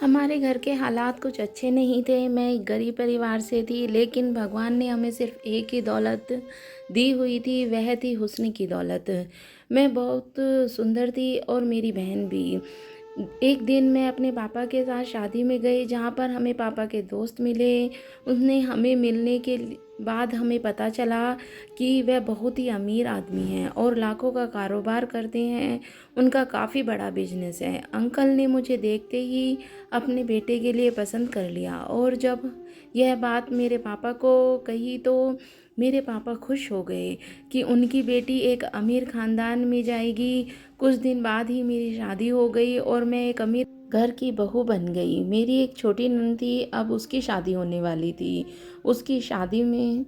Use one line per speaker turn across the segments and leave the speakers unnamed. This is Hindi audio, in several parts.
हमारे घर के हालात कुछ अच्छे नहीं थे। मैं एक गरीब परिवार से थी, लेकिन भगवान ने हमें सिर्फ़ एक ही दौलत दी हुई थी, वह थी हुस्न की दौलत। मैं बहुत सुंदर थी और मेरी बहन भी। एक दिन मैं अपने पापा के साथ शादी में गई, जहाँ पर हमें पापा के दोस्त मिले। उन्हें हमें मिलने के बाद हमें पता चला कि वह बहुत ही अमीर आदमी हैं और लाखों का कारोबार करते हैं। उनका काफ़ी बड़ा बिजनेस है। अंकल ने मुझे देखते ही अपने बेटे के लिए पसंद कर लिया और जब यह बात मेरे पापा को कही तो मेरे पापा खुश हो गए कि उनकी बेटी एक अमीर ख़ानदान में जाएगी। कुछ दिन बाद ही मेरी शादी हो गई और मैं एक अमीर घर की बहू बन गई। मेरी एक छोटी नंद थी, अब उसकी शादी होने वाली थी। उसकी शादी में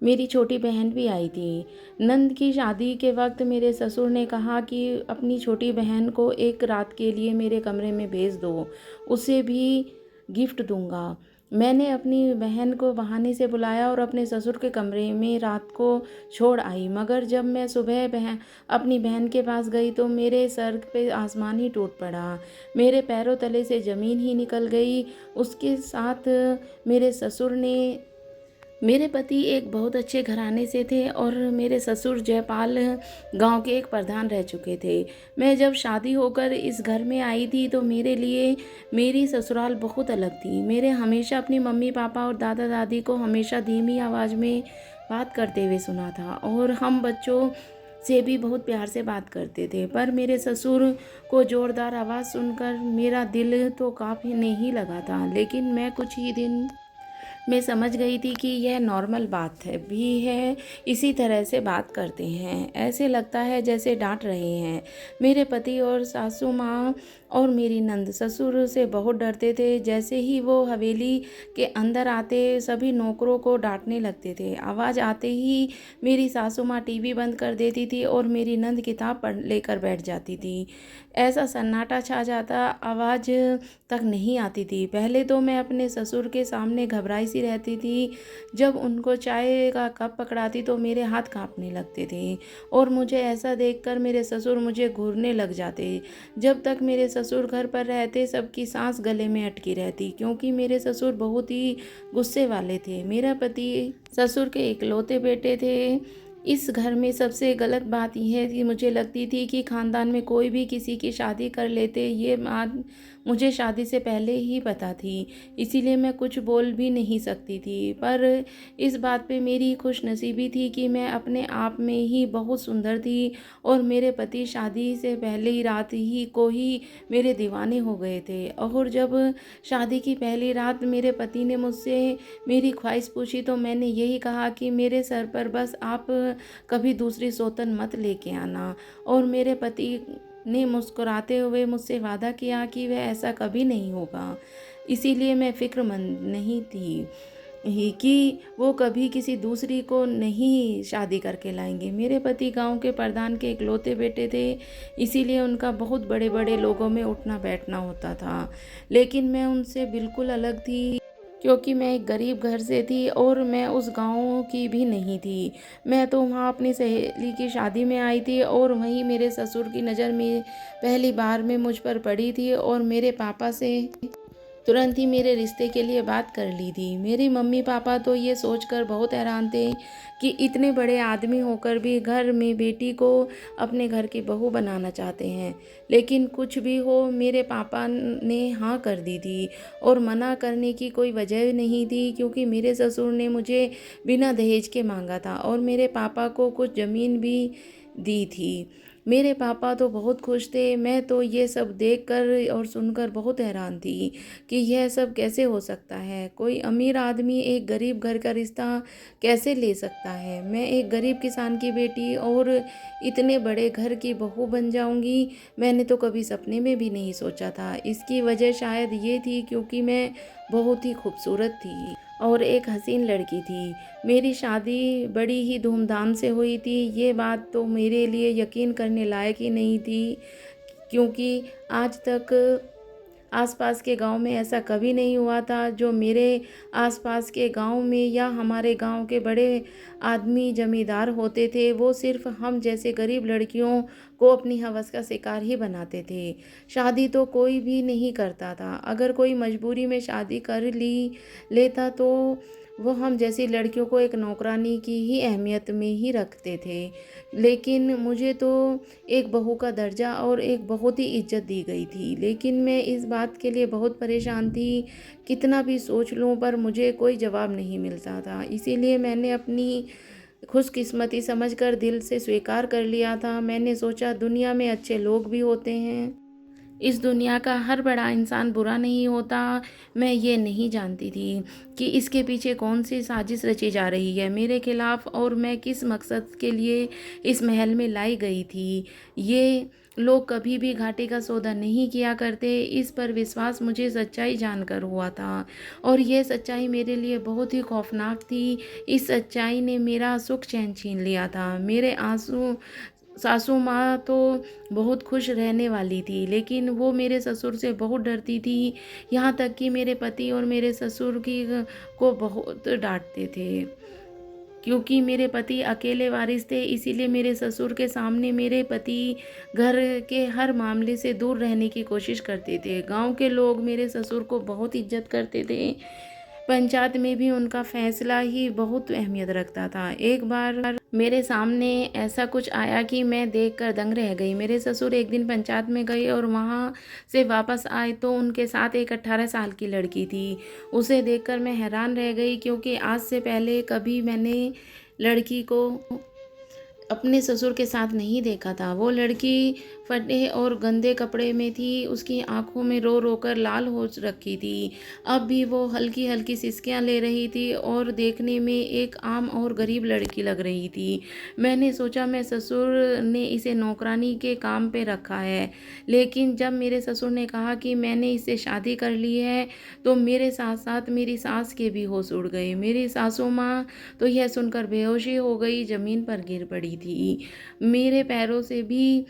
मेरी छोटी बहन भी आई थी। नंद की शादी के वक्त मेरे ससुर ने कहा कि अपनी छोटी बहन को एक रात के लिए मेरे कमरे में भेज दो, उसे भी गिफ्ट दूंगा। मैंने अपनी बहन को बहाने से बुलाया और अपने ससुर के कमरे में रात को छोड़ आई, मगर जब मैं सुबह अपनी बहन के पास गई तो मेरे सर पे आसमान ही टूट पड़ा। मेरे पैरों तले से ज़मीन ही निकल गई। उसके साथ मेरे ससुर ने मेरे पति एक बहुत अच्छे घराने से थे और मेरे ससुर जयपाल गांव के एक प्रधान रह चुके थे। मैं जब शादी होकर इस घर में आई थी तो मेरे लिए मेरी ससुराल बहुत अलग थी। मेरे हमेशा अपनी मम्मी पापा और दादा दादी को हमेशा धीमी आवाज़ में बात करते हुए सुना था और हम बच्चों से भी बहुत प्यार से बात करते थे। पर मेरे ससुर को ज़ोरदार आवाज़ सुनकर मेरा दिल तो काफ़ी नहीं लगा था, लेकिन मैं कुछ ही दिन मैं समझ गई थी कि यह नॉर्मल बात है भी है। इसी तरह से बात करते हैं, ऐसे लगता है जैसे डांट रहे हैं। मेरे पति और सासू माँ और मेरी नंद ससुर से बहुत डरते थे। जैसे ही वो हवेली के अंदर आते सभी नौकरों को डांटने लगते थे। आवाज़ आते ही मेरी सासू माँ टीवी बंद कर देती थी और मेरी नंद किताब पढ़ लेकर बैठ जाती थी। ऐसा सन्नाटा छा जाता, आवाज़ तक नहीं आती थी। पहले तो मैं अपने ससुर के सामने घबराई सी रहती थी। जब उनको चाय का कप पकड़ाती तो मेरे हाथ कांपने लगते थे और मुझे ऐसा देखकर मेरे ससुर मुझे घूरने लग जाते। जब तक मेरे ससुर घर पर रहते सबकी सांस गले में अटकी रहती, क्योंकि मेरे ससुर बहुत ही गुस्से वाले थे। मेरा पति ससुर के इकलौते बेटे थे। इस घर में सबसे गलत बात यह थी, मुझे लगती थी कि ख़ानदान में कोई भी किसी की शादी कर लेते। ये बात मुझे शादी से पहले ही पता थी, इसीलिए मैं कुछ बोल भी नहीं सकती थी। पर इस बात पे मेरी खुशनसीबी थी कि मैं अपने आप में ही बहुत सुंदर थी और मेरे पति शादी से पहले ही रात ही को ही मेरे दीवाने हो गए थे। और जब शादी की पहली रात मेरे पति ने मुझसे मेरी ख्वाहिश पूछी तो मैंने यही कहा कि मेरे सर पर बस आप कभी दूसरी सौतन मत लेके आना। और मेरे पति ने मुस्कुराते हुए मुझसे वादा किया कि वह ऐसा कभी नहीं होगा। इसीलिए मैं फ़िक्रमंद नहीं थी कि वो कभी किसी दूसरी को नहीं शादी करके लाएंगे। मेरे पति गांव के प्रधान के इकलौते बेटे थे, इसीलिए उनका बहुत बड़े बड़े लोगों में उठना बैठना होता था। लेकिन मैं उनसे बिल्कुल अलग थी, क्योंकि मैं एक गरीब घर से थी और मैं उस गांव की भी नहीं थी। मैं तो वहाँ अपनी सहेली की शादी में आई थी और वहीं मेरे ससुर की नज़र में पहली बार में मुझ पर पड़ी थी और मेरे पापा से तुरंत ही मेरे रिश्ते के लिए बात कर ली थी। मेरे मम्मी पापा तो ये सोचकर बहुत हैरान थे कि इतने बड़े आदमी होकर भी घर में बेटी को अपने घर की बहू बनाना चाहते हैं। लेकिन कुछ भी हो, मेरे पापा ने हाँ कर दी थी और मना करने की कोई वजह नहीं थी, क्योंकि मेरे ससुर ने मुझे बिना दहेज के मांगा था और मेरे पापा को कुछ ज़मीन भी दी थी। मेरे पापा तो बहुत खुश थे। मैं तो ये सब देखकर और सुनकर बहुत हैरान थी कि यह सब कैसे हो सकता है। कोई अमीर आदमी एक गरीब घर का रिश्ता कैसे ले सकता है। मैं एक गरीब किसान की बेटी और इतने बड़े घर की बहू बन जाऊंगी, मैंने तो कभी सपने में भी नहीं सोचा था। इसकी वजह शायद ये थी क्योंकि मैं बहुत ही खूबसूरत थी और एक हसीन लड़की थी। मेरी शादी बड़ी ही धूमधाम से हुई थी। ये बात तो मेरे लिए यकीन करने लायक ही नहीं थी, क्योंकि आज तक आसपास के गांव में ऐसा कभी नहीं हुआ था। जो मेरे आसपास के गांव में या हमारे गांव के बड़े आदमी जमींदार होते थे, वो सिर्फ हम जैसे गरीब लड़कियों को अपनी हवस का शिकार ही बनाते थे। शादी तो कोई भी नहीं करता था, अगर कोई मजबूरी में शादी कर ली लेता तो वो हम जैसी लड़कियों को एक नौकरानी की ही अहमियत में ही रखते थे। लेकिन मुझे तो एक बहू का दर्जा और एक बहुत ही इज्जत दी गई थी, लेकिन मैं इस बात के लिए बहुत परेशान थी। कितना भी सोच लूँ पर मुझे कोई जवाब नहीं मिलता था। इसीलिए मैंने अपनी खुशकिस्मती समझकर दिल से स्वीकार कर लिया था। मैंने सोचा दुनिया में अच्छे लोग भी होते हैं, इस दुनिया का हर बड़ा इंसान बुरा नहीं होता। मैं ये नहीं जानती थी कि इसके पीछे कौन सी साजिश रची जा रही है मेरे खिलाफ, और मैं किस मकसद के लिए इस महल में लाई गई थी। ये लोग कभी भी घाटे का सौदा नहीं किया करते, इस पर विश्वास मुझे सच्चाई जानकर हुआ था, और ये सच्चाई मेरे लिए बहुत ही खौफनाक थी। इस सच्चाई ने मेरा सुख चैन छीन लिया था। मेरे आंसू सासू माँ तो बहुत खुश रहने वाली थी, लेकिन वो मेरे ससुर से बहुत डरती थी। यहाँ तक कि मेरे पति और मेरे ससुर की को बहुत डांटते थे, क्योंकि मेरे पति अकेले वारिस थे। इसीलिए मेरे ससुर के सामने मेरे पति घर के हर मामले से दूर रहने की कोशिश करते थे। गांव के लोग मेरे ससुर को बहुत इज्जत करते थे, पंचायत में भी उनका फैसला ही बहुत अहमियत रखता था। एक बार मेरे सामने ऐसा कुछ आया कि मैं देखकर दंग रह गई। मेरे ससुर एक दिन पंचायत में गए और वहाँ से वापस आए तो उनके साथ एक 18 साल की लड़की थी। उसे देखकर मैं हैरान रह गई, क्योंकि आज से पहले कभी मैंने लड़की को अपने ससुर के साथ नहीं देखा था। वो लड़की फटे और गंदे कपड़े में थी, उसकी आंखों में रो रो कर लाल हो रखी थी। अब भी वो हल्की हल्की सिसकियां ले रही थी और देखने में एक आम और गरीब लड़की लग रही थी। मैंने सोचा मैं ससुर ने इसे नौकरानी के काम पे रखा है, लेकिन जब मेरे ससुर ने कहा कि मैंने इससे शादी कर ली है तो मेरे साथ साथ मेरी सास के भी होश उड़ गए। मेरी सासू माँ तो यह सुनकर बेहोशी हो गई, ज़मीन पर गिर पड़ी थी। मेरे पैरों से भी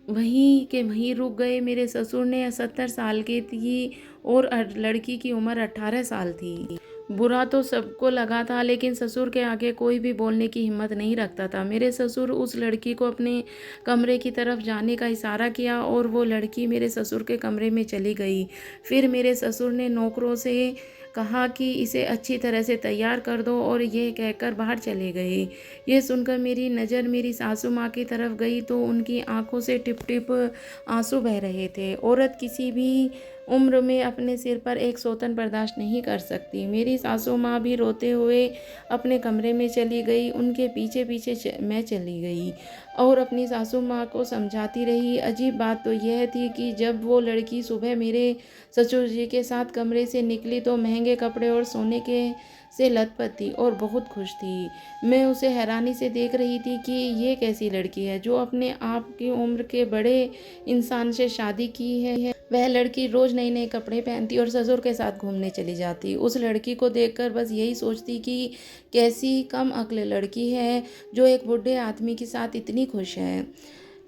वहीं के वहीं रुक गए। मेरे ससुर ने 70 साल की थी और लड़की की उम्र 18 साल थी। बुरा तो सबको लगा था, लेकिन ससुर के आगे कोई भी बोलने की हिम्मत नहीं रखता था। मेरे ससुर उस लड़की को अपने कमरे की तरफ जाने का इशारा किया और वो लड़की मेरे ससुर के कमरे में चली गई। फिर मेरे ससुर ने नौकरों से कहा कि इसे अच्छी तरह से तैयार कर दो, और ये कहकर बाहर चले गए। ये सुनकर मेरी नज़र मेरी सासू माँ की तरफ गई तो उनकी आंखों से टिप टिप आंसू बह रहे थे। औरत किसी भी उम्र में अपने सिर पर एक सौतन बर्दाश्त नहीं कर सकती। मेरी सासू माँ भी रोते हुए अपने कमरे में चली गई। उनके पीछे पीछे मैं चली गई और अपनी सासू माँ को समझाती रही। अजीब बात तो यह थी कि जब वो लड़की सुबह मेरे ससुर जी के साथ कमरे से निकली तो महंगे कपड़े और सोने के से लथपथ थी और बहुत खुश थी। मैं उसे हैरानी से देख रही थी कि ये कैसी लड़की है जो अपने आप की उम्र के बड़े इंसान से शादी की है। वह लड़की रोज़ नए नए कपड़े पहनती और ससुर के साथ घूमने चली जाती। उस लड़की को देखकर बस यही सोचती कि कैसी कम अक्ल लड़की है जो एक बूढ़े आदमी के साथ इतनी खुश है।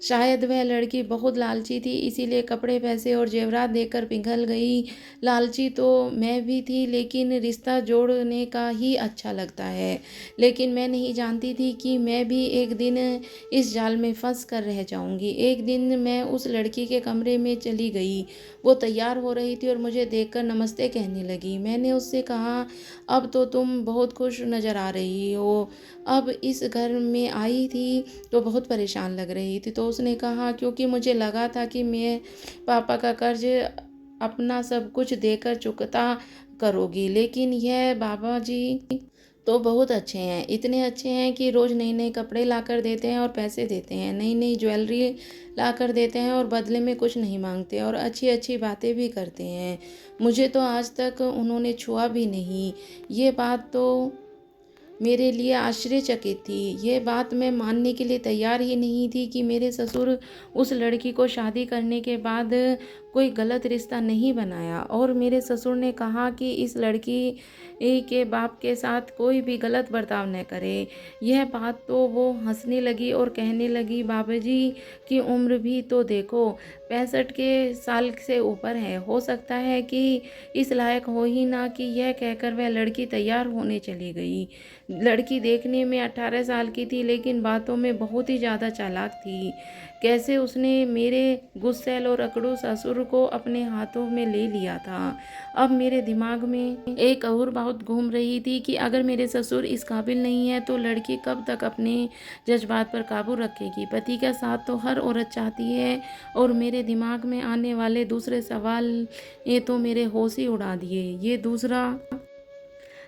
शायद वह लड़की बहुत लालची थी, इसीलिए कपड़े पैसे और जेवरात देकर पिघल गई। लालची तो मैं भी थी, लेकिन रिश्ता जोड़ने का ही अच्छा लगता है। लेकिन मैं नहीं जानती थी कि मैं भी एक दिन इस जाल में फंस कर रह जाऊंगी। एक दिन मैं उस लड़की के कमरे में चली गई। वो तैयार हो रही थी और मुझे देखकर नमस्ते कहने लगी। मैंने उससे कहा, अब तो तुम बहुत खुश नज़र आ रही हो। अब इस घर में आई थी तो बहुत परेशान लग रही थी। तो उसने कहा, क्योंकि मुझे लगा था कि मैं पापा का कर्ज अपना सब कुछ देकर चुकता करोगी, लेकिन यह बाबा जी तो बहुत अच्छे हैं। इतने अच्छे हैं कि रोज़ नए नए कपड़े ला कर देते हैं और पैसे देते हैं, नई नई ज्वेलरी ला कर देते हैं और बदले में कुछ नहीं मांगते, और अच्छी अच्छी बातें भी करते हैं। मुझे तो आज तक उन्होंने छुआ भी नहीं। ये बात तो मेरे लिए आश्चर्यचकित थी। ये बात मैं मानने के लिए तैयार ही नहीं थी कि मेरे ससुर उस लड़की को शादी करने के बाद कोई गलत रिश्ता नहीं बनाया। और मेरे ससुर ने कहा कि इस लड़की के बाप के साथ कोई भी गलत बर्ताव न करे। यह बात तो वो हंसने लगी और कहने लगी, बाबा जी की उम्र भी तो देखो, 65 के साल से ऊपर है, हो सकता है कि इस लायक हो ही ना। कि यह कहकर वह लड़की तैयार होने चली गई। लड़की देखने में 18 साल की थी, लेकिन बातों में बहुत ही ज़्यादा चालाक थी। कैसे उसने मेरे गुस्सैल और अकड़ू ससुर को अपने हाथों में ले लिया था। अब मेरे दिमाग में एक और बात घूम रही थी कि अगर मेरे ससुर इस काबिल नहीं है तो लड़की कब तक अपने जज्बात पर काबू रखेगी। पति का साथ तो हर औरत चाहती है। और मेरे दिमाग में आने वाले दूसरे सवाल ये तो मेरे होश ही उड़ा दिए। ये दूसरा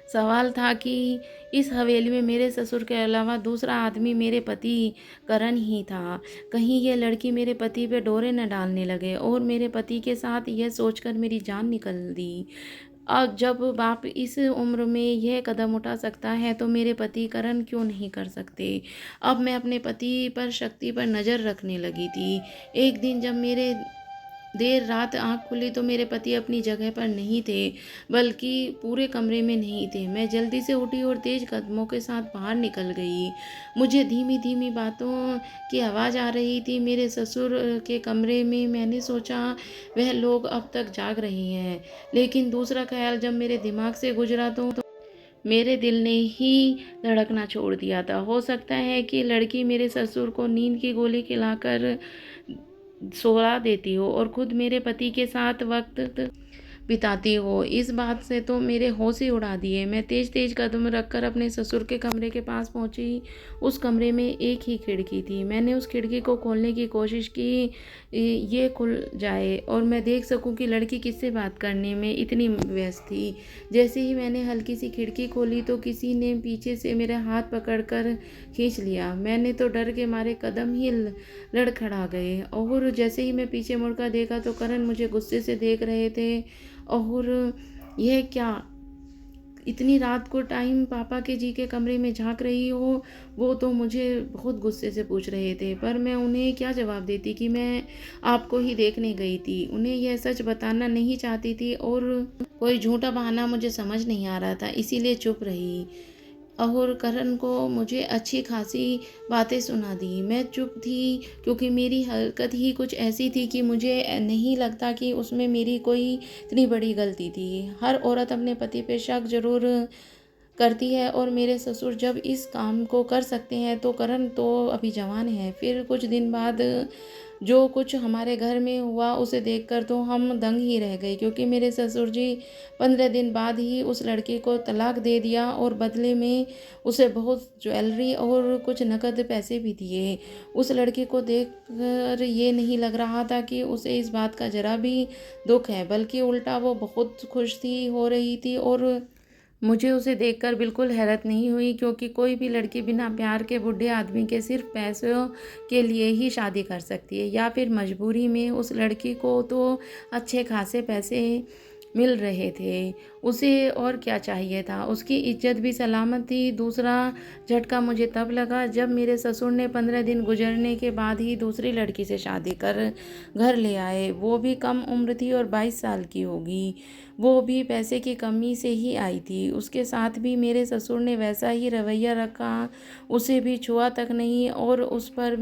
सवाल था कि इस हवेली में मेरे ससुर के अलावा दूसरा आदमी मेरे पति करण ही था। कहीं ये लड़की मेरे पति पे डोरे न डालने लगे और मेरे पति के साथ यह सोचकर मेरी जान निकल दी। अब जब बाप इस उम्र में यह कदम उठा सकता है तो मेरे पति करण क्यों नहीं कर सकते। अब मैं अपने पति पर शक्ति पर नज़र रखने लगी थी। एक दिन जब मेरे देर रात आँख खुली तो मेरे पति अपनी जगह पर नहीं थे, बल्कि पूरे कमरे में नहीं थे। मैं जल्दी से उठी और तेज कदमों के साथ बाहर निकल गई। मुझे धीमी धीमी बातों की आवाज़ आ रही थी मेरे ससुर के कमरे में। मैंने सोचा वह लोग अब तक जाग रहे हैं, लेकिन दूसरा ख्याल जब मेरे दिमाग से गुजरा तो मेरे दिल ने ही धड़कना छोड़ दिया था। हो सकता है कि लड़की मेरे ससुर को नींद की गोली खिलाकर सोला देती हो और खुद मेरे पति के साथ वक्त बिताती हो। इस बात से तो मेरे होश ही उड़ा दिए। मैं तेज तेज कदम रखकर अपने ससुर के कमरे के पास पहुंची। उस कमरे में एक ही खिड़की थी। मैंने उस खिड़की को खोलने की कोशिश की, ये खुल जाए और मैं देख सकूं कि लड़की किससे बात करने में इतनी व्यस्त थी। जैसे ही मैंने हल्की सी खिड़की खोली तो किसी ने पीछे से मेरा हाथ पकड़कर खींच लिया। मैंने तो डर के मारे कदम ही लड़खड़ा गए और जैसे ही मैं पीछे मुड़कर देखा तो करण मुझे गुस्से से देख रहे थे। और यह क्या, इतनी रात को टाइम पापा के जी के कमरे में झांक रही हो। वो तो मुझे बहुत गुस्से से पूछ रहे थे, पर मैं उन्हें क्या जवाब देती कि मैं आपको ही देखने गई थी। उन्हें यह सच बताना नहीं चाहती थी और कोई झूठा बहाना मुझे समझ नहीं आ रहा था, इसीलिए चुप रही। और करण को मुझे अच्छी खासी बातें सुना दी। मैं चुप थी क्योंकि मेरी हरकत ही कुछ ऐसी थी कि मुझे नहीं लगता कि उसमें मेरी कोई इतनी बड़ी गलती थी। हर औरत अपने पति पे शक ज़रूर करती है और मेरे ससुर जब इस काम को कर सकते हैं तो करण तो अभी जवान है। फिर कुछ दिन बाद जो कुछ हमारे घर में हुआ उसे देखकर तो हम दंग ही रह गए, क्योंकि मेरे ससुर जी 15 दिन बाद ही उस लड़के को तलाक दे दिया और बदले में उसे बहुत ज्वेलरी और कुछ नकद पैसे भी दिए। उस लड़के को देखकर ये नहीं लग रहा था कि उसे इस बात का जरा भी दुख है, बल्कि उल्टा वो बहुत खुश थी हो रही थी। और मुझे उसे देखकर बिल्कुल हैरत नहीं हुई, क्योंकि कोई भी लड़की बिना प्यार के बूढ़े आदमी के सिर्फ पैसों के लिए ही शादी कर सकती है, या फिर मजबूरी में। उस लड़की को तो अच्छे खासे पैसे मिल रहे थे, उसे और क्या चाहिए था। उसकी इज्जत भी सलामत थी। दूसरा झटका मुझे तब लगा जब मेरे ससुर ने 15 दिन गुजरने के बाद ही दूसरी लड़की से शादी कर घर ले आए। वो भी कम उम्र थी और 22 साल की होगी। वो भी पैसे की कमी से ही आई थी। उसके साथ भी मेरे ससुर ने वैसा ही रवैया रखा, उसे भी छुआ तक नहीं और उस पर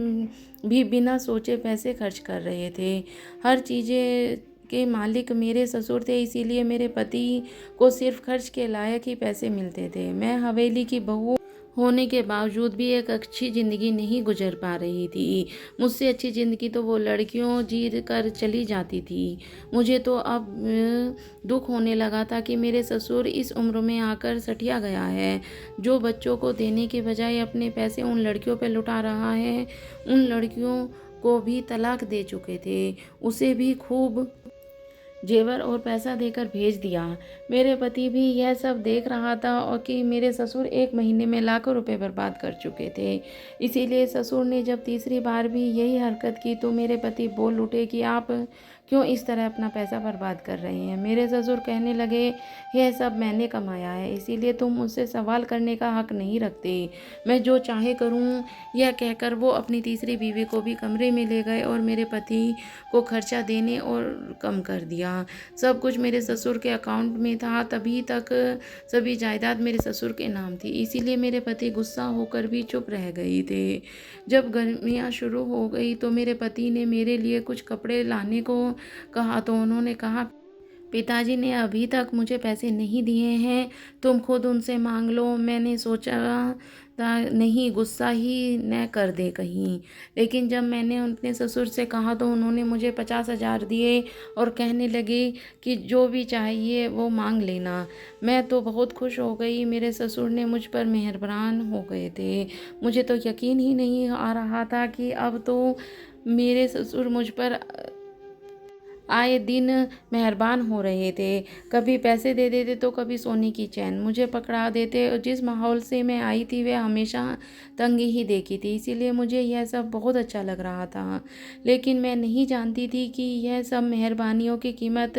भी बिना सोचे पैसे खर्च कर रहे थे। हर चीज़ें के मालिक मेरे ससुर थे, इसीलिए मेरे पति को सिर्फ खर्च के लायक ही पैसे मिलते थे। मैं हवेली की बहू होने के बावजूद भी एक अच्छी ज़िंदगी नहीं गुजर पा रही थी। मुझसे अच्छी ज़िंदगी तो वो लड़कियों जी कर चली जाती थी। मुझे तो अब दुख होने लगा था कि मेरे ससुर इस उम्र में आकर सठिया गया है, जो बच्चों को देने के बजाय अपने पैसे उन लड़कियों पर लुटा रहा है। उन लड़कियों को भी तलाक दे चुके थे, उसे भी खूब जेवर और पैसा देकर भेज दिया। मेरे पति भी यह सब देख रहा था और कि मेरे ससुर 1 महीने में लाखों रुपए बर्बाद कर चुके थे। इसीलिए ससुर ने जब तीसरी बार भी यही हरकत की तो मेरे पति बोल उठे कि आप क्यों इस तरह अपना पैसा बर्बाद कर रहे हैं। मेरे ससुर कहने लगे, यह सब मैंने कमाया है, इसीलिए तुम मुझसे सवाल करने का हक नहीं रखते। मैं जो चाहे करूं। यह कहकर वो अपनी तीसरी बीवी को भी कमरे में ले गए और मेरे पति को खर्चा देने और कम कर दिया। सब कुछ मेरे ससुर के अकाउंट में था। तभी तक सभी जायदाद मेरे ससुर के नाम थी, इसीलिए मेरे पति गुस्सा होकर भी चुप रह गए थे। जब गर्मियाँ शुरू हो गई तो मेरे पति ने मेरे लिए कुछ कपड़े लाने को कहा, तो उन्होंने कहा, पिताजी ने अभी तक मुझे पैसे नहीं दिए हैं, तुम खुद उनसे मांग लो। मैंने सोचा था नहीं, गुस्सा ही न कर दे कहीं। लेकिन जब मैंने अपने ससुर से कहा तो उन्होंने मुझे 50,000 दिए और कहने लगे कि जो भी चाहिए वो मांग लेना। मैं तो बहुत खुश हो गई। मेरे ससुर ने मुझ पर मेहरबान हो गए थे। मुझे तो यकीन ही नहीं आ रहा था कि अब तो मेरे ससुर मुझ पर आए दिन मेहरबान हो रहे थे। कभी पैसे दे देते तो कभी सोने की चैन मुझे पकड़ा देते। और जिस माहौल से मैं आई थी वह हमेशा तंगी ही देखी थी, इसीलिए मुझे यह सब बहुत अच्छा लग रहा था। लेकिन मैं नहीं जानती थी कि यह सब मेहरबानियों की कीमत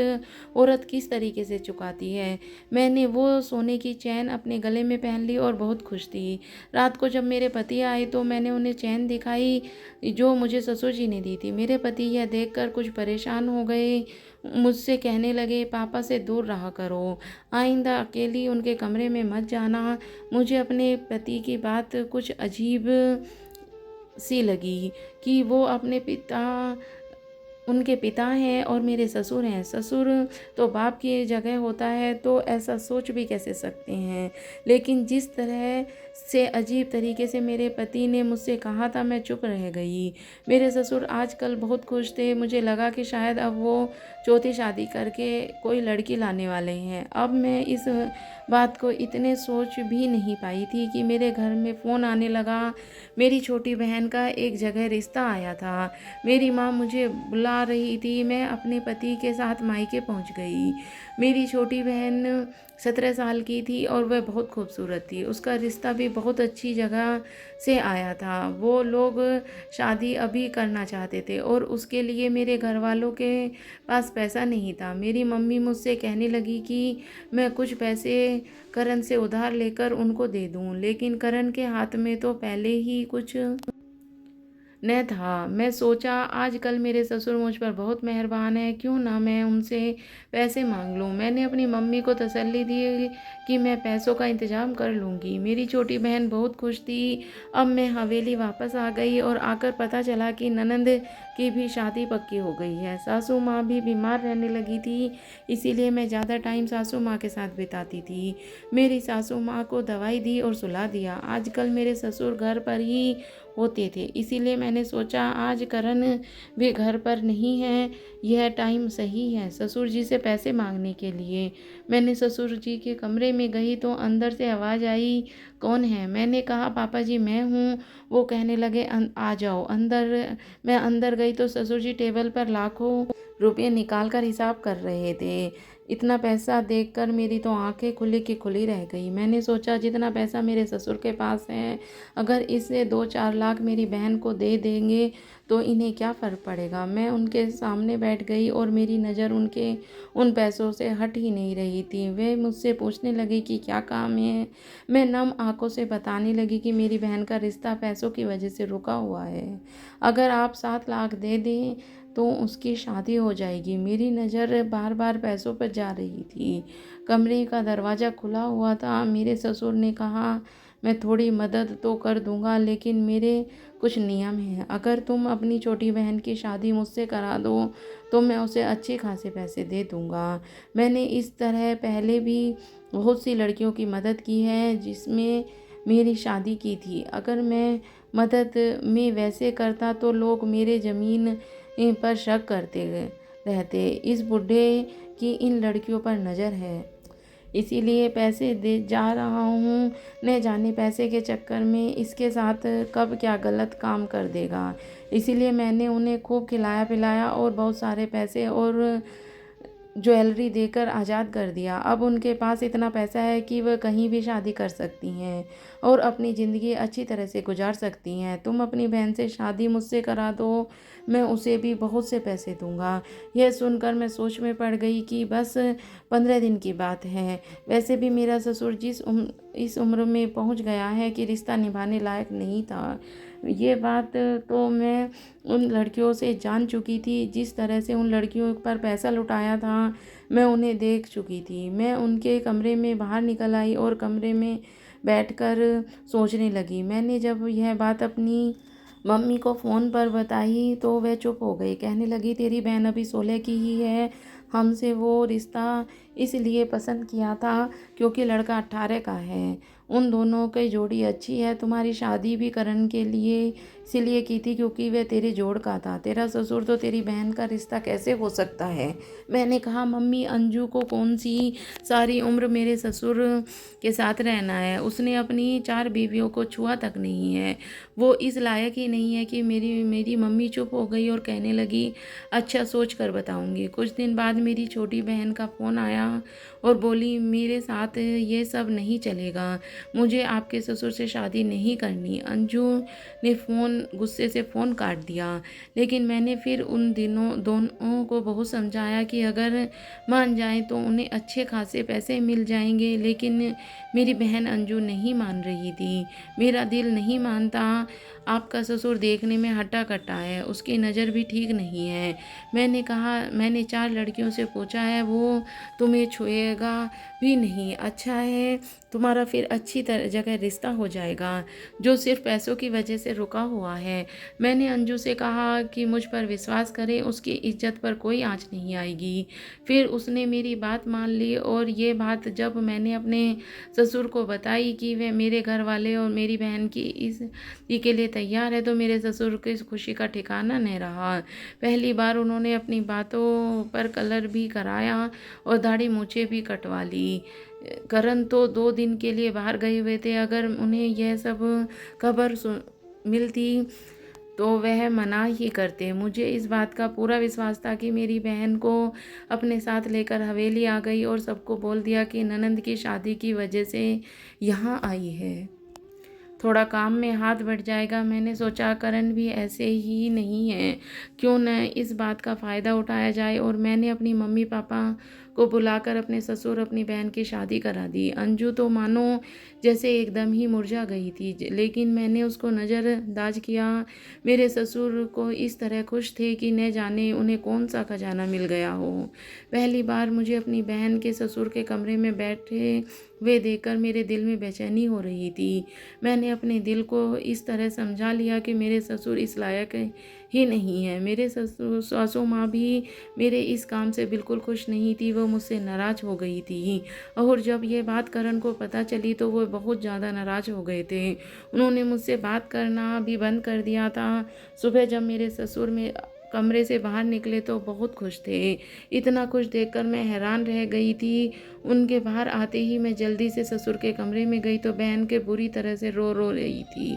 औरत किस तरीके से चुकाती है। मैंने वो सोने की चैन अपने गले में पहन ली और बहुत खुश थी। रात को जब मेरे पति आए तो मैंने उन्हें चैन दिखाई जो मुझे ससुर जी ने दी थी। मेरे पति यह देखकर कुछ परेशान हो गए। मुझसे कहने लगे, पापा से दूर रहा करो, आइंदा अकेली उनके कमरे में मत जाना। मुझे अपने पति की बात कुछ अजीब सी लगी कि वो उनके पिता हैं और मेरे ससुर हैं। ससुर तो बाप की जगह होता है, तो ऐसा सोच भी कैसे सकते हैं। लेकिन जिस तरह से अजीब तरीके से मेरे पति ने मुझसे कहा था, मैं चुप रह गई। मेरे ससुर आजकल बहुत खुश थे। मुझे लगा कि शायद अब वो चौथी शादी करके कोई लड़की लाने वाले हैं। अब मैं इस बात को इतने सोच भी नहीं पाई थी कि मेरे घर में फ़ोन आने लगा। मेरी छोटी बहन का एक जगह रिश्ता आया था। मेरी माँ मुझे बुला रही थी। मैं अपने पति के साथ मायके पहुंच गई। मेरी छोटी बहन 17 साल की थी और वह बहुत खूबसूरत थी। उसका रिश्ता भी बहुत अच्छी जगह से आया था। वो लोग शादी अभी करना चाहते थे और उसके लिए मेरे घर वालों के पास पैसा नहीं था। मेरी मम्मी मुझसे कहने लगी कि मैं कुछ पैसे करण से उधार लेकर उनको दे दूं, लेकिन करण के हाथ में तो पहले ही कुछ न था। मैं सोचा, आजकल मेरे ससुर मुझ पर बहुत मेहरबान है, क्यों ना मैं उनसे पैसे मांग लूं। मैंने अपनी मम्मी को तसल्ली दी कि मैं पैसों का इंतजाम कर लूँगी। मेरी छोटी बहन बहुत खुश थी। अब मैं हवेली वापस आ गई और आकर पता चला कि ननंद की भी शादी पक्की हो गई है। सासू माँ भी बीमार रहने लगी थी, इसीलिए मैं ज़्यादा टाइम सासू माँ के साथ बिताती थी। मेरी सासू माँ को दवाई दी और सुला दिया। आजकल मेरे ससुर घर पर ही होते थे, इसीलिए मैंने सोचा आज करण भी घर पर नहीं है, यह टाइम सही है ससुर जी से पैसे मांगने के लिए। मैंने ससुर जी के कमरे में गई तो अंदर से आवाज़ आई, कौन है। मैंने कहा, पापा जी मैं हूँ। वो कहने लगे, आ जाओ अंदर। मैं अंदर गई तो ससुर जी टेबल पर लाखों रुपये निकाल कर हिसाब कर रहे थे। इतना पैसा देखकर मेरी तो आंखें खुली की खुली रह गई। मैंने सोचा, जितना पैसा मेरे ससुर के पास है, अगर इससे 2-4 लाख मेरी बहन को दे देंगे तो इन्हें क्या फ़र्क पड़ेगा। मैं उनके सामने बैठ गई और मेरी नज़र उनके उन पैसों से हट ही नहीं रही थी। वे मुझसे पूछने लगे कि क्या काम है। मैं नम आंखों से बताने लगी कि मेरी बहन का रिश्ता पैसों की वजह से रुका हुआ है। अगर आप 7 लाख दे दें तो उसकी शादी हो जाएगी। मेरी नज़र बार बार पैसों पर जा रही थी। कमरे का दरवाज़ा खुला हुआ था। मेरे ससुर ने कहा, मैं थोड़ी मदद तो कर दूंगा, लेकिन मेरे कुछ नियम हैं। अगर तुम अपनी छोटी बहन की शादी मुझसे करा दो तो मैं उसे अच्छे खासे पैसे दे दूंगा। मैंने इस तरह पहले भी बहुत सी लड़कियों की मदद की है जिसमें मेरी शादी की थी। अगर मैं मदद में वैसे करता तो लोग मेरे ज़मीन पर शक करते रहते। इस बूढ़े की इन लड़कियों पर नज़र है, इसीलिए पैसे दे जा रहा हूँ। न जाने पैसे के चक्कर में इसके साथ कब क्या गलत काम कर देगा। इसीलिए मैंने उन्हें खूब खिलाया पिलाया और बहुत सारे पैसे और ज्वेलरी देकर आज़ाद कर दिया। अब उनके पास इतना पैसा है कि वह कहीं भी शादी कर सकती हैं और अपनी ज़िंदगी अच्छी तरह से गुजार सकती हैं। तुम अपनी बहन से शादी मुझसे करा दो, मैं उसे भी बहुत से पैसे दूंगा। यह सुनकर मैं सोच में पड़ गई कि बस 15 दिन की बात है। वैसे भी मेरा ससुर इस उम्र में पहुंच गया है कि रिश्ता निभाने लायक नहीं था। ये बात तो मैं उन लड़कियों से जान चुकी थी, जिस तरह से उन लड़कियों पर पैसा लुटाया था मैं उन्हें देख चुकी थी। मैं उनके कमरे में बाहर निकल आई और कमरे में बैठकर सोचने लगी। मैंने जब यह बात अपनी मम्मी को फ़ोन पर बताई तो वह चुप हो गई। कहने लगी, तेरी बहन अभी 16 की ही है। हमसे वो रिश्ता इसलिए पसंद किया था क्योंकि लड़का 18 का है। उन दोनों की जोड़ी अच्छी है। तुम्हारी शादी भी करण के लिए इसीलिए की थी क्योंकि वह तेरे जोड़ का था। तेरा ससुर तो तेरी बहन का रिश्ता कैसे हो सकता है? मैंने कहा, मम्मी, अंजू को कौन सी सारी उम्र मेरे ससुर के साथ रहना है? उसने अपनी 4 बीवियों को छुआ तक नहीं है। वो इस लायक ही नहीं है कि मेरी मम्मी चुप हो गई और कहने लगी, अच्छा, सोच कर बताऊंगी। कुछ दिन बाद मेरी छोटी बहन का फ़ोन आया और बोली, मेरे साथ ये सब नहीं चलेगा, मुझे आपके ससुर से शादी नहीं करनी। अंजू ने गुस्से से फ़ोन काट दिया। लेकिन मैंने फिर उन दिनों दोनों को बहुत समझाया कि अगर मान जाएं तो उन्हें अच्छे खासे पैसे मिल जाएंगे। लेकिन मेरी बहन अंजू नहीं मान रही थी। मेरा दिल नहीं मानता। आपका ससुर देखने में हट्टा कट्टा है, उसकी नज़र भी ठीक नहीं है। मैंने कहा, मैंने 4 लड़कियों से पूछा है, वो तुम्हें छुएगा भी नहीं। अच्छा है, तुम्हारा फिर अच्छी जगह रिश्ता हो जाएगा, जो सिर्फ पैसों की वजह से रुका हुआ है। मैंने अंजू से कहा कि मुझ पर विश्वास करे, उसकी इज्जत पर कोई आँच नहीं आएगी। फिर उसने मेरी बात मान ली और ये बात जब मैंने अपने ससुर को बताई कि वे मेरे घर वाले और मेरी बहन की इस के लिए तैयार है, तो मेरे ससुर की खुशी का ठिकाना नहीं रहा। पहली बार उन्होंने अपनी बातों पर कलर भी कराया और दाढ़ी मूछें भी कटवा ली। करण तो 2 दिन के लिए बाहर गए हुए थे। अगर उन्हें यह सब खबर मिलती तो वह मना ही करते। मुझे इस बात का पूरा विश्वास था कि मेरी बहन को अपने साथ लेकर हवेली आ गई और सबको बोल दिया कि ननंद की शादी की वजह से यहाँ आई है, थोड़ा काम में हाथ बढ़ जाएगा। मैंने सोचा, करण भी ऐसे ही नहीं है, क्यों न इस बात का फ़ायदा उठाया जाए। और मैंने अपनी मम्मी पापा को बुलाकर अपने ससुर अपनी बहन की शादी करा दी। अंजू तो मानो जैसे एकदम ही मुरझा गई थी, लेकिन मैंने उसको नज़रअंदाज किया। मेरे ससुर को इस तरह खुश थे कि न जाने उन्हें कौन सा खजाना मिल गया हो। पहली बार मुझे अपनी बहन के ससुर के कमरे में बैठे वे देखकर मेरे दिल में बेचैनी हो रही थी। मैंने अपने दिल को इस तरह समझा लिया कि मेरे ससुर इस लायक ही नहीं है। मेरे ससुर सासू माँ भी मेरे इस काम से बिल्कुल खुश नहीं थी। वो मुझसे नाराज़ हो गई थी और जब ये बात करण को पता चली तो वो बहुत ज़्यादा नाराज़ हो गए थे। उन्होंने मुझसे बात करना भी बंद कर दिया था। सुबह जब मेरे ससुर में कमरे से बाहर निकले तो बहुत खुश थे। इतना खुश देखकर मैं हैरान रह गई थी। उनके बाहर आते ही मैं जल्दी से ससुर के कमरे में गई तो बहन के बुरी तरह से रो रही थी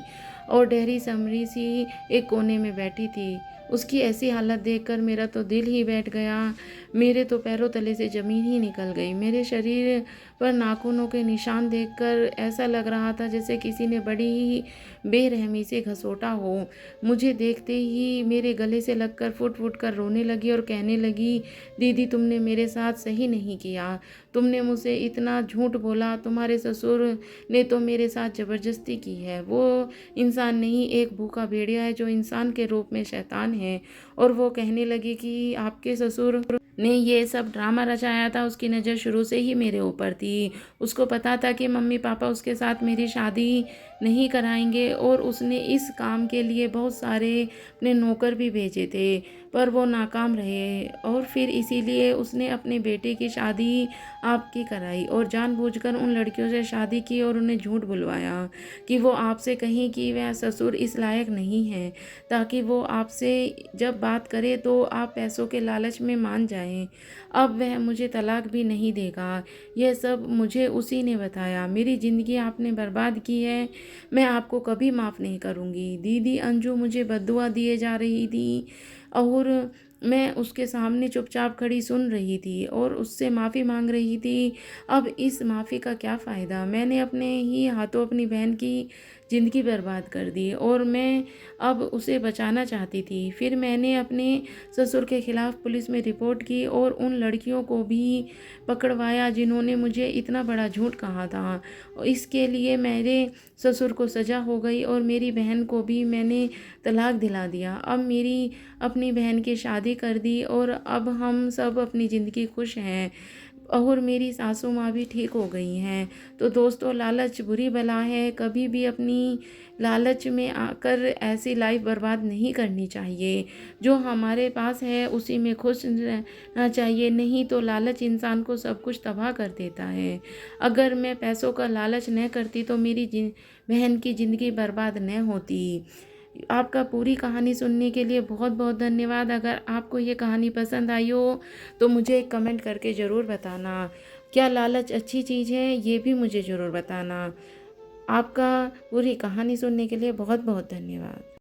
और डहरी समरी सी एक कोने में बैठी थी। उसकी ऐसी हालत देखकर मेरा तो दिल ही बैठ गया। मेरे तो पैरों तले से ज़मीन ही निकल गई। मेरे शरीर पर नाखूनों के निशान देखकर ऐसा लग रहा था जैसे किसी ने बड़ी ही बेरहमी से घसोटा हो। मुझे देखते ही मेरे गले से लगकर फुट फुट कर रोने लगी और कहने लगी, दीदी, तुमने मेरे साथ सही नहीं किया। तुमने मुझसे इतना झूठ बोला। तुम्हारे ससुर ने तो मेरे साथ ज़बरदस्ती की है। वो इंसान नहीं, एक भूखा भेड़िया है जो इंसान के रूप में शैतान है। और वो कहने लगी कि आपके ससुर ने ये सब ड्रामा रचाया था। उसकी नज़र शुरू से ही मेरे ऊपर थी। उसको पता था कि मम्मी पापा उसके साथ मेरी शादी नहीं कराएंगे और उसने इस काम के लिए बहुत सारे अपने नौकर भी भेजे थे, पर वो नाकाम रहे। और फिर इसीलिए उसने अपने बेटे की शादी आपकी कराई और जानबूझकर उन लड़कियों से शादी की और उन्हें झूठ बुलवाया कि वो आपसे कहें कि वह ससुर इस लायक नहीं है, ताकि वो आपसे जब बात करे तो आप पैसों के लालच में मान जाएं। अब वह मुझे तलाक भी नहीं देगा। यह सब मुझे उसी ने बताया। मेरी ज़िंदगी आपने बर्बाद की है, मैं आपको कभी माफ़ नहीं करूँगी। दीदी, अंजू मुझे बद्दुआ दिए जा रही थी और मैं उसके सामने चुपचाप खड़ी सुन रही थी और उससे माफ़ी मांग रही थी। अब इस माफ़ी का क्या फ़ायदा? मैंने अपने ही हाथों अपनी बहन की ज़िंदगी बर्बाद कर दी और मैं अब उसे बचाना चाहती थी। फिर मैंने अपने ससुर के खिलाफ़ पुलिस में रिपोर्ट की और उन लड़कियों को भी पकड़वाया जिन्होंने मुझे इतना बड़ा झूठ कहा था। इसके लिए मेरे ससुर को सज़ा हो गई और मेरी बहन को भी मैंने तलाक दिला दिया। अब मेरी अपनी बहन की शादी कर दी और अब हम सब अपनी ज़िंदगी खुश हैं और मेरी सासू माँ भी ठीक हो गई हैं। तो दोस्तों, लालच बुरी बला है, कभी भी अपनी लालच में आकर ऐसी लाइफ बर्बाद नहीं करनी चाहिए। जो हमारे पास है उसी में खुश रहना चाहिए, नहीं तो लालच इंसान को सब कुछ तबाह कर देता है। अगर मैं पैसों का लालच न करती तो मेरी बहन की ज़िंदगी बर्बाद न होती। आपका पूरी कहानी सुनने के लिए बहुत बहुत धन्यवाद। अगर आपको ये कहानी पसंद आई हो तो मुझे कमेंट करके ज़रूर बताना। क्या लालच अच्छी चीज़ है, ये भी मुझे ज़रूर बताना। आपका पूरी कहानी सुनने के लिए बहुत बहुत धन्यवाद।